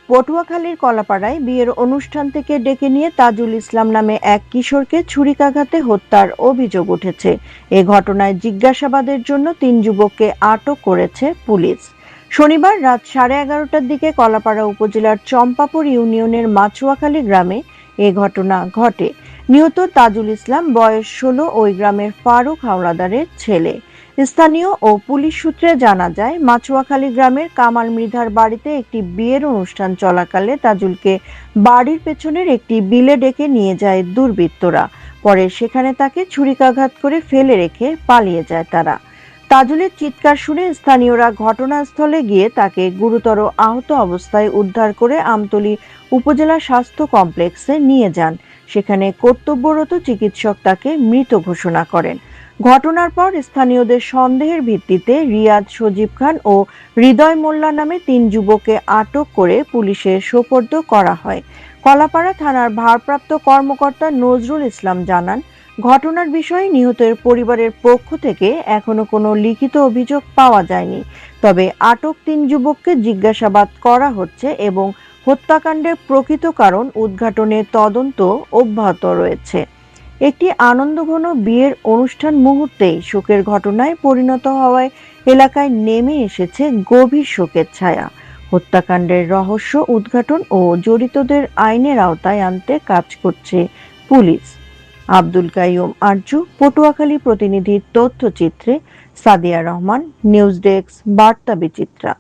পটুয়াখালীর কলাপাড়ায় বিয়ের অনুষ্ঠান থেকে ডেকে নিয়ে তাজুল ইসলাম নামে এক কিশোরকে ছুরিকাঘাতে হত্যার অভিযোগ উঠেছে। এ ঘটনায় জিজ্ঞাসাবাদের জন্য ৩ যুবককে আটক করেছে পুলিশ। শনিবার রাত 11:30টার দিকে কলাপাড়া উপজেলার চম্পাপুর ইউনিয়নের মাছুয়াখালী গ্রামে এ ঘটনা ঘটে। নিহত তাজুল ইসলাম বয়স 16, ওই গ্রামের ফারুক হাওলাদারের ছেলে। স্থানীয় ও পুলিশ সূত্রে জানা যায়, মাছুয়াখালী গ্রামের কামাল মৃধার বাড়িতে একটি বিয়ের অনুষ্ঠান চলাকালে তাজুলকে বাড়ির পেছনের একটি বিলে ডেকে নিয়ে যায় দুর্বৃত্তরা। পরে সেখানে তাকে ছুরিকাঘাত করে ফেলে রেখে পালিয়ে যায় তারা। তাজুলের চিৎকার শুনে স্থানীয়রা ঘটনাস্থলে গিয়ে তাকে গুরুতর আহত অবস্থায় উদ্ধার করে আমতলী উপজেলা স্বাস্থ্য কমপ্লেক্সে নিয়ে যান। সেখানে কর্তব্যরত চিকিৎসক তাকে মৃত ঘোষণা করেন। ঘটনার পর স্থানীয়দের সন্দেহের ভিত্তিতে রিয়াদ, সজীব খান ও হৃদয় মোল্লা নামে ৩ যুবককে আটক করে পুলিশে সোপর্দ করা হয়। কলাপাড়া থানার ভারপ্রাপ্ত কর্মকর্তা নজরুল ইসলাম জানান, ঘটনার বিষয়ে নিহতের পরিবারের পক্ষ থেকে এখনো কোনো লিখিত অভিযোগ পাওয়া যায়নি। তবে আটক ৩ যুবককে জিজ্ঞাসাবাদ করা হচ্ছে এবং হত্যাকাণ্ডের প্রকৃত কারণ উদ্ঘাটনে তদন্ত অব্যাহত রয়েছে। একটি আনন্দঘন বিয়ের অনুষ্ঠান মুহূর্তেই শোকের ঘটনায় পরিণত হওয়ায় এলাকায় নেমে এসেছে গভীর শোকের ছায়া। হত্যাকাণ্ডের রহস্য উদ্ঘাটন ও জড়িতদের আইনের আওতায় আনতে কাজ করছে পুলিশ। আব্দুল কাইয়ুম আরজু, পটুয়াখালী প্রতিনিধি, তথ্যচিত্রে সাদিয়া রহমান, নিউজ ডেস্ক, বার্তা বিচিত্রা।